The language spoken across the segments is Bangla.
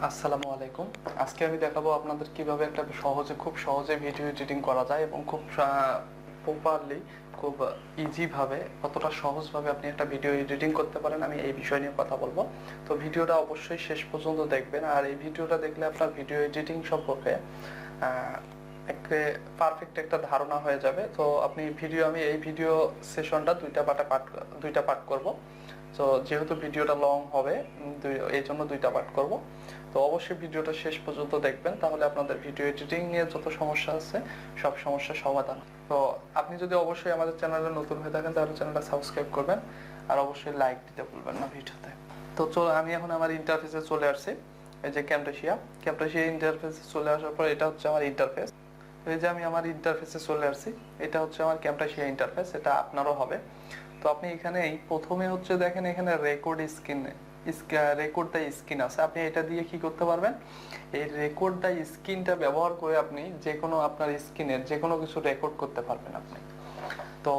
আসসালামু আলাইকুম। আজকে আমি দেখাবো আপনাদের কিভাবে একটা খুব সহজে ভিডিও এডিটিং করা যায় এবং খুব প্রপারলি খুব ইজি ভাবে কতটা সহজভাবে আপনি একটা ভিডিও এডিটিং করতে পারেন আমি এই বিষয় নিয়ে কথা বলবো। তো ভিডিওটা অবশ্যই শেষ পর্যন্ত দেখবেন, আর এই ভিডিওটা দেখলে আপনার ভিডিও এডিটিং সম্পর্কে একটা পারফেক্ট একটা ধারণা হয়ে যাবে। তো আপনি আমি এই ভিডিও সেশনটা দুইটা পার্ট করব। তো যেহেতু ভিডিওটা লং হবে এই জন্য দুইটা পার্ট করব। তো অবশ্যই ভিডিওটা শেষ পর্যন্ত দেখবেন, তাহলে আপনাদের ভিডিও এডিটিং নিয়ে যত সমস্যা আছে সব সমস্যার সমাধান। তো আপনি যদি অবশ্যই আমাদের চ্যানেলে নতুন হয়ে থাকেন তাহলে চ্যানেলটা সাবস্ক্রাইব করবেন, আর অবশ্যই লাইক দিতে ভুলবেন না ভিডিওতে। তো চলো, আমি এখন আমার ইন্টারফেসে চলে আসছি। এই যে ক্যামটাসিয়া ইন্টারফেসে চলে আসার পর এটা হচ্ছে আমার ইন্টারফেস। এই যে আমি আমার ইন্টারফেসে চলে আসছি, এটা হচ্ছে আমার ক্যামটাসিয়া ইন্টারফেস, এটা আপনারও হবে। তো আপনি এখানে প্রথমে হচ্ছে দেখেন এখানে রেকর্ড দ্য স্ক্রিন আছে। আপনি এটা দিয়ে কি করতে পারবেন, এই রেকর্ড দ্য স্ক্রিনটা ব্যবহার করে আপনি যে কোনো আপনার স্ক্রিনের যে কোনো কিছু রেকর্ড করতে পারবেন আপনি। তো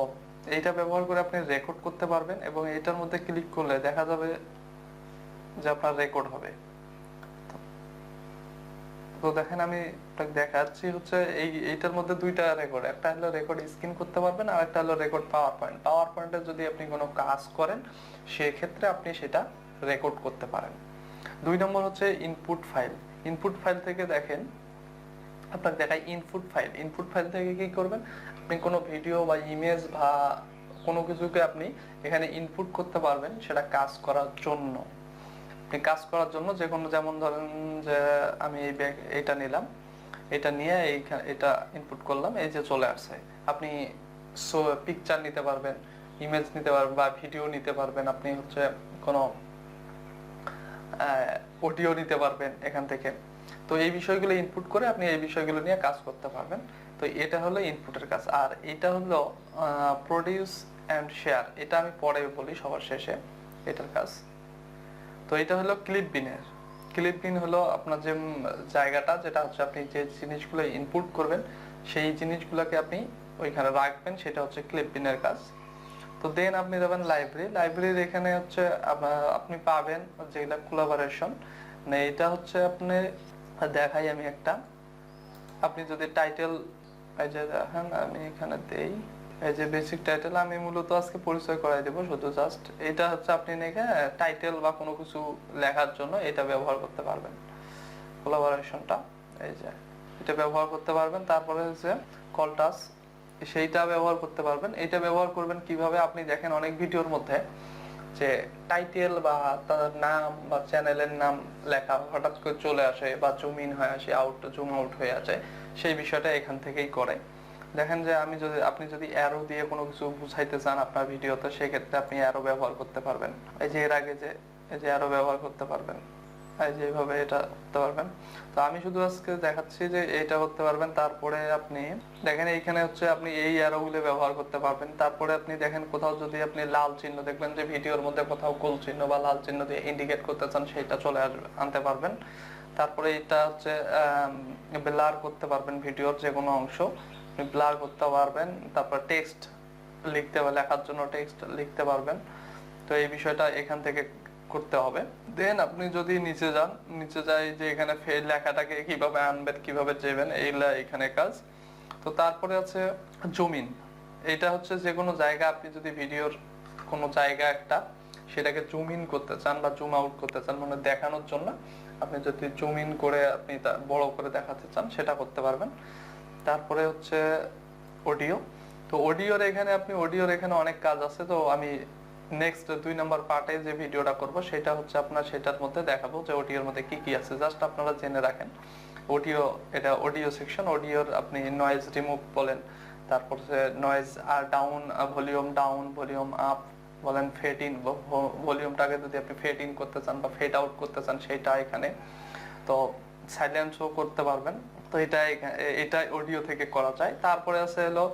এইটা ব্যবহার করে আপনি রেকর্ড করতে পারবেন এবং এটার মধ্যে ক্লিক করলে দেখা যাবে যে আপনার রেকর্ড হবে। তো দেখেন আমি দেখাচ্ছি হচ্ছে এইটার মধ্যে দুইটা রেকর্ড, একটা হলো রেকর্ড স্ক্রিন করতে পারবেন আর একটা হলো রেকর্ড পাওয়ার পয়েন্টে যদি আপনি কোনো কাজ করেন সেক্ষেত্রে আপনি সেটা রেকর্ড করতে পারেন। 2 নম্বর হচ্ছে ইনপুট ফাইল থেকে দেখেন আপনাকে দেখায় ইনপুট ফাইল থেকে কি করবেন, আপনি কোনো ভিডিও বা ইমেজ বা কোনো কিছুকে আপনি এখানে ইনপুট করতে পারবেন সেটা কাজ করার জন্য। যে কোনো, যেমন ধরেন যে আমি এটা নিলাম, এটা নিয়ে এটা ইনপুট করলাম, এই যে চলে আসছে। আপনি পিকচার নিতে পারবেন, ইমেজ নিতে পারবেন বা ভিডিও নিতে পারবেন, আপনি হচ্ছে কোনো অডিও নিতে পারবেন এখান থেকে। তো এই বিষয়গুলো ইনপুট করে আপনি এই বিষয়গুলো নিয়ে কাজ করতে পারবেন। তো এটা হলো ইনপুটের কাজ। আর এটা হলো প্রোডিউস এন্ড শেয়ার, এটা আমি পরে বলি সবার শেষে এটার কাজ। তো এটা হলো ক্লিপ বিন হলো আপনার যে জায়গাটা, যেটা হচ্ছে আপনি যে জিনিসগুলো ইনপুট করবেন সেই জিনিসগুলোকে আপনি ওইখানে রাখবেন, সেটা হচ্ছে ক্লিপ বিনের কাজ। তো দেন আপনি যাবেন লাইব্রেরির এখানে হচ্ছে আপনি পাবেন যেগুলা কোলাবোরেশন, মানে এটা হচ্ছে আপনি দেখাই আমি একটা, আপনি যদি টাইটেল, এই যে দেখেন আমি এখানে দেই, এই যে বেসিক টাইটেল, আমি মূলত আজকে পরিচয় করাই দেব শুধু জাস্ট। এটা হচ্ছে আপনি টাইটেল বা কোনো কিছু লেখার জন্য এটা ব্যবহার করতে পারবেন, কোলাবোরেশনটা এই যে এটা ব্যবহার করতে পারবেন। তারপরে হচ্ছে কলটাস, সেইটা ব্যবহার করতে পারবেন। এটা ব্যবহার করবেন কিভাবে, আপনি দেখেন অনেক ভিডিওর মধ্যে যে টাইটেল বা তার নাম বা চ্যানেলের নাম লেখা হঠাৎ করে চলে আসে বা জুম ইন হয়ে আসে, জুম আউট হয়ে আছে, সেই বিষয়টা এখান থেকেই করে। দেখেন যে আপনি যদি অ্যারো দিয়ে কোনো কিছু বুঝাইতে চান আপনার ভিডিওতে, সেক্ষেত্রে আপনি অ্যারো ব্যবহার করতে পারবেন। এই যে এর আগে যে এই যে অ্যারো ব্যবহার করতে পারবেন, এই যে এইভাবে এটা করতে পারবেন। তো আমি শুধু আজকে দেখাচ্ছি যে এটা করতে পারবেন। তারপরে আপনি দেখেন এইখানে হচ্ছে আপনি এই অ্যারোগুলো ব্যবহার করতে পারবেন। তারপরে আপনি দেখেন কোথাও যদি আপনি লাল চিহ্ন দেখবেন যে ভিডিওর মধ্যে কোথাও গোল চিহ্ন বা লাল চিহ্ন দিয়ে ইন্ডিকেট করতে চান, সেটা চলে আনতে পারবেন। তারপরে এটা হচ্ছে ব্লার করতে পারবেন, ভিডিওর যে কোনো অংশ ব্লার করতে পারবেন। তারপর টেক্সট লেখার জন্য টেক্সট লিখতে পারবেন। তো এই বিষয়টা এখান থেকে করতে হবে। দেন আপনি যদি নিচে যাই যে এখানে লেখাটাকে কিভাবে আনবেন, কিভাবে যাবেন, এইগুলা এখানে কাজ। তো তারপরে আছে জুম ইন, এটা হচ্ছে যে কোনো জায়গা আপনি যদি ভিডিওর কোনো জায়গা একটা সেটাকে জুম ইন করতে চান বা জুম আউট করতে চান, মানে দেখানোর জন্য আপনি যদি জুম ইন করে আপনি বড় করে দেখাতে চান সেটা করতে পারবেন। তারপরে হচ্ছে অডিও, তো অডিওর এখানে অনেক কাজ আছে। তো আমি নেক্সট 2 নাম্বার পার্টে যে ভিডিওটা করব সেটা হচ্ছে আপনার সেটার মধ্যে দেখাবো যে অডিওর মধ্যে কি কি আছে, জাস্ট আপনারা জেনে রাখেন। এটা অডিও সেকশন, অডিওর আপনি নয়েজ রিমুভ বলেন, তারপর নয়েজ আর ভলিউম ডাউন ভলিউম আপ বলেন, ফেড ইন, ভলিউমটাকে যদি আপনি ফেড ইন করতে চান বা ফেড আউট করতে চান সেটা এখানে। তো সাইলেন্সও করতে পারবেন। তো এটা অডিও থেকে করা যায়। তারপরে আছে হলো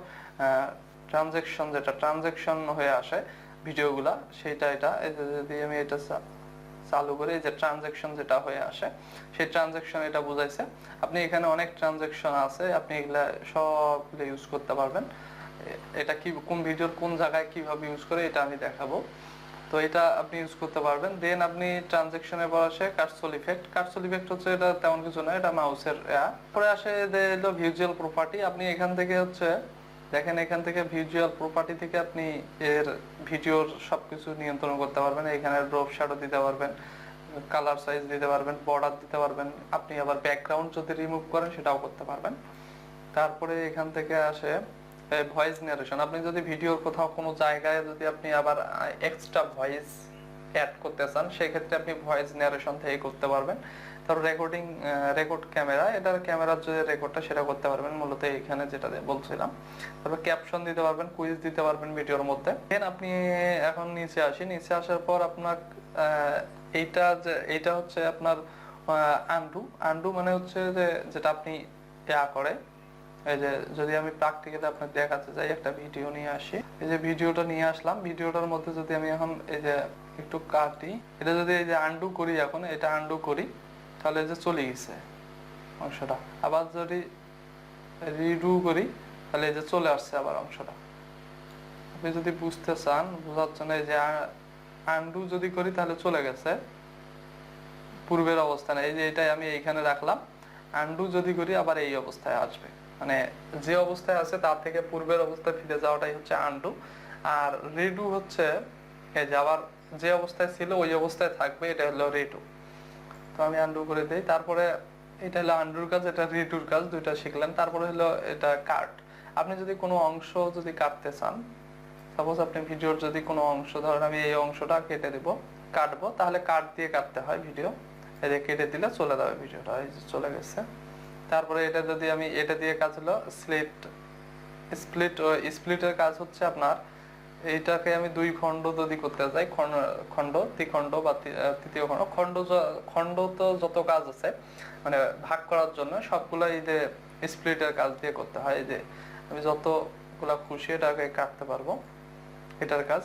ট্রানজ্যাকশন, যেটা ট্রানজ্যাকশন হয়ে আসে ভিডিওগুলা, সেটা যদি আমি এটা চালু করি, যে ট্রানজ্যাকশন যেটা হয়ে আসে সেই ট্রানজ্যাকশন এটা বুঝাইছে। আপনি এখানে অনেক ট্রানজ্যাকশন আছে, আপনি এগুলা সবগুলো ইউজ করতে পারবেন। এটা কোন ভিডিওর কোন জায়গায় কিভাবে ইউজ করে এটা আমি দেখাবো। তো তো এটা আপনি ইউজ করতে পারবেন। দেন আপনি ট্রানজেকশনের পর আসে কার্সল ইফেক্ট। কার্সল ইফেক্ট হচ্ছে এটা তেমন কিছু না, এটা মাউসের পরে আসে এলো ভিজুয়াল প্রপার্টি। আপনি এখান থেকে হচ্ছে দেখেন, এখান থেকে ভিজুয়াল প্রপার্টি থেকে আপনি এর ভিডিওর সবকিছু নিয়ন্ত্রণ করতে পারবেন। এখানে ড্রপ শ্যাডো দিতে পারবেন, কালার সাইজ দিতে পারবেন, বর্ডার দিতে পারবেন। আপনি আবার ব্যাকগ্রাউন্ড যদি রিমুভ করেন সেটাও করতে পারবেন। তারপরে এখান থেকে আসে ভয়েস ন্যারেশন। আপনি যদি ভিডিওর কোথাও কোনো জায়গায় যদি আপনি আবার এক্সট্রা ভয়েস অ্যাড করতে চান, সেক্ষেত্রে আপনি ভয়েস ন্যারেশন থেকে করতে পারবেন। তারপর রেকর্ড ক্যামেরা, এটার ক্যামেরার যে রেকর্ডটা সেটা করতে পারবেন, মূলত এখানে যেটা বলছিলাম। তারপর ক্যাপশন দিতে পারবেন, কুইজ দিতে পারবেন ভিডিওর মধ্যে। দেন আপনি এখন নিচে আসি। নিচে আসার পর আপনার এইটা হচ্ছে আপনার আন্ডু মানে হচ্ছে যে যেটা আপনি করে, এই যে যদি আমি প্র্যাকটিক্যালি আপনাকে দেখাতে চাই, একটা ভিডিও নিয়ে আসি। এই যে ভিডিওটা নিয়ে আসলাম, ভিডিওটার মধ্যে যদি আমি এখন এই যে একটু কাটি, এটা যদি এই যে আন্ডু করি, এখন এটা আন্ডু করি, তাহলে যে চলে গেছে অংশটা। আবার যদি রিডু করি, তাহলে এই যে চলে আসছে আবার অংশটা। আপনি যদি বুঝতে চান, বোঝার জন্য এই যে আন্ডু যদি করি তাহলে চলে গেছে পূর্বের অবস্থানে। এই যে এটাই আমি এইখানে রাখলাম। আন্ডু যদি করি আবার এই অবস্থায় আসবে, মানে যে অবস্থায় আছে তার থেকে পূর্বের অবস্থায় ফিরে যাওয়াটাই হচ্ছে আন্ডু। আর রিডু হচ্ছে এই যে আবার যে অবস্থায় ছিল ওই অবস্থায় থাকবে, এটা হলো রিডু। তো আমি আন্ডু করে দিই। তারপরে এটা হলো আন্ডুর কাজ, এটা রিডুর কাজ, দুইটা শিখলেন। তারপরে হলো এটা কাট। আপনি যদি কোনো অংশ যদি কাটতে চান, সাপোজ আপনি ভিডিওর যদি কোনো অংশ, ধরেন আমি এই অংশটা কেটে দিব, কাটবো, তাহলে কাট দিয়ে কাটতে হয় ভিডিও। এই যে কেটে দিলে চলে যাবে ভিডিওটা, এই যে চলে গেছে। তারপরে এটা যদি আমি এটা দিয়ে কাজ হলো স্প্লিটের কাজ হচ্ছে আপনার এইটাকে আমি দুই খণ্ড যদি করতে চাই, খণ্ড দ্বিখণ্ড বা তৃতীয় খণ্ড, খণ্ড তো যত কাজ আছে মানে ভাগ করার জন্য সবগুলো এই যে স্প্লিটের কাজ দিয়ে করতে হয়। এই যে আমি যতগুলা খুশি এটাকে কাটতে পারবো, এটার কাজ।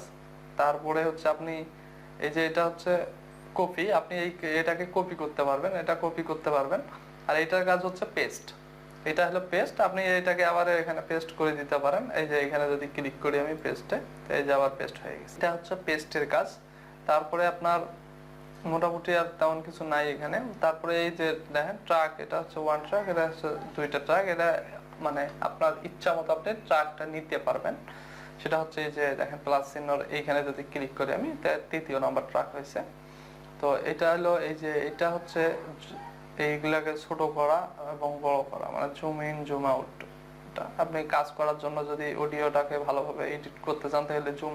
তারপরে হচ্ছে আপনি এই যে এটা হচ্ছে কপি, আপনি এটাকে কপি করতে পারবেন, এটা কপি করতে পারবেন। আর এটার কাজ হচ্ছে পেস্ট, এটা হলো পেস্ট। আপনি এটাকে আবার এখানে পেস্ট করে দিতে পারেন। এই যে এখানে যদি ক্লিক করি আমি পেস্টে, এই যে আবার পেস্ট হয়ে গেছে। এটা হচ্ছে পেস্টের কাজ। তারপরে আপনার মোটামুটি আর তেমন কিছু নাই এখানে। তারপরে এই যে দেখেন ট্রাক, এটা হচ্ছে ওয়ান ট্রাক, এটা হচ্ছে দুইটা ট্রাক। এটা মানে আপনার ইচ্ছা মতো আপনি ট্রাকটা নিতে পারবেন। সেটা হচ্ছে এই যে দেখেন প্লাস চিহ্নর এইখানে যদি ক্লিক করি আমি, তৃতীয় নম্বর ট্রাক হয়েছে। তো এটা হলো এই যে এটা হচ্ছে এইগুলাকে ছোট করা এবং বড় করা, মানে জুম ইন জুম আউট। আপনি কাজ করার জন্য যদি অডিওটাকে ভালোভাবে এডিট করতে চান, তাহলে জুম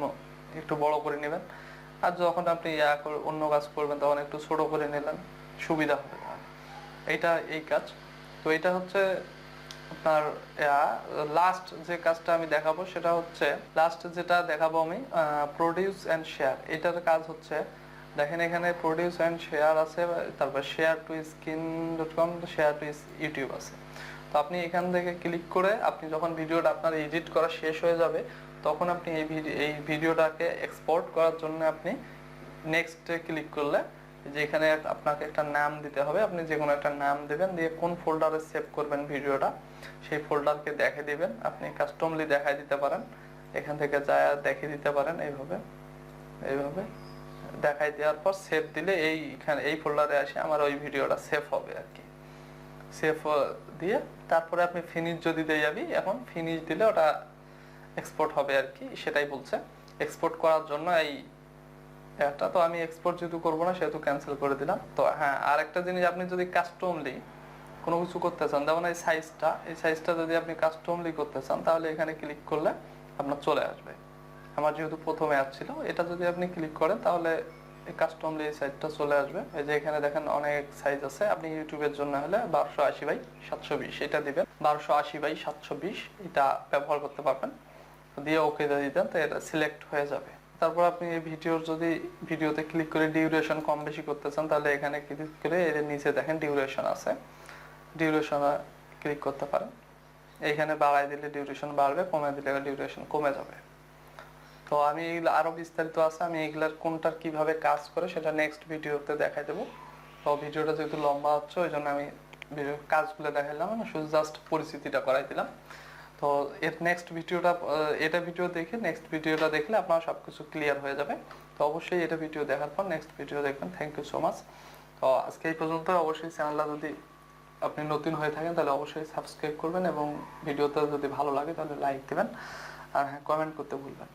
একটু বড় করে নেবেন। আর যখন আপনি অন্য কাজ করবেন তখন একটু ছোট করে নিলেন, সুবিধা হবে। এইটা এই কাজ। তো এটা হচ্ছে আপনার লাস্ট যে কাজটা আমি দেখাবো, সেটা হচ্ছে লাস্ট যেটা দেখাবো আমি প্রোডিউস এন্ড শেয়ার। এটার কাজ হচ্ছে দেখেন এখানে প্রোডিউস এন্ড শেয়ার আছে, তারপর share two skin.com, share two YouTube আছে। তো আপনি এখান থেকে ক্লিক করে আপনি যখন ভিডিওটা আপনার এডিট করা শেষ হয়ে যাবে, তখন আপনি এই ভিডিওটাকে এক্সপোর্ট করার জন্য আপনি নেক্সটে ক্লিক করলে যে এখানে আপনাকে একটা নাম দিতে হবে। আপনি যে কোনো একটা নাম দিবেন, দিয়ে কোন ফোল্ডারে সেভ করবেন ভিডিওটা সেই ফোল্ডারকে দেখিয়ে দিবেন। আপনি কাস্টমলি দেখাই দিতে পারেন, এখান থেকে যা দেখিয়ে দিতে পারেন। এইভাবে দেখাই দেওয়ার পর সেভ দিলে এই ফোল্ডারে আসে আমার ওই ভিডিওটা সেভ হবে আর কি। সেভ দিয়ে তারপরে আপনি ফিনিশ যদি দিয়ে যাবি, এখন ফিনিশ দিলে ওটা এক্সপোর্ট হবে আর কি, সেটাই বলছে। এক্সপোর্ট করার জন্য এটা তো আমি এক্সপোর্ট যেহেতু করবো না সেহেতু ক্যান্সেল করে দিলাম। তো হ্যাঁ, আর একটা জিনিস, আপনি যদি কাস্টমলি কোনো কিছু করতে চান, যেমন এই সাইজটা যদি আপনি কাস্টমলি করতে চান, তাহলে এখানে ক্লিক করলে আপনার চলে আসবে। আমার যেহেতু প্রথমে আসছিল, এটা যদি আপনি ক্লিক করেন তাহলে এই কাস্টমলি এই সাইজটা চলে আসবে। এই যে এখানে দেখেন অনেক সাইজ আছে। আপনি ইউটিউবের জন্য হলে 1280x720 এটা দিবেন, 1280x720 এটা ব্যবহার করতে পারবেন। দিয়ে ওকে দিতেন, তো এটা সিলেক্ট হয়ে যাবে। তারপর আপনি এই ভিডিওতে ক্লিক করে ডিউরেশন কম বেশি করতে চান, তাহলে এখানে ক্লিক করে এর নিচে দেখেন ডিউরেশন আছে, ডিউরেশনে ক্লিক করতে পারেন। এইখানে বাড়াই দিলে ডিউরেশন বাড়বে, কমে দিলে ডিউরেশন কমে যাবে। তো আমি এগুলো আরো বিস্তারিত আছে, আমি এগুলার কোনটার কিভাবে কাজ করে সেটা নেক্সট ভিডিওতে দেখাই দেবো। তো ভিডিওটা যেহেতু লম্বা হচ্ছে, ওই জন্য আমি কাজগুলো দেখাইলাম, শুধু জাস্ট পরিচিতিটা করাই দিলাম। তো এর নেক্সট ভিডিওটা ভিডিও দেখে নেক্সট ভিডিওটা দেখলে আপনার সবকিছু ক্লিয়ার হয়ে যাবে। তো অবশ্যই এটা ভিডিও দেখার পর নেক্সট ভিডিও দেখবেন। Thank you so much. তো আজকে এই পর্যন্ত। অবশ্যই চ্যানেলটা যদি আপনি নতুন হয়ে থাকেন তাহলে অবশ্যই সাবস্ক্রাইব করবেন এবং ভিডিওটা যদি ভালো লাগে তাহলে লাইক দিবেন, আর হ্যাঁ কমেন্ট করতে ভুলবেন না।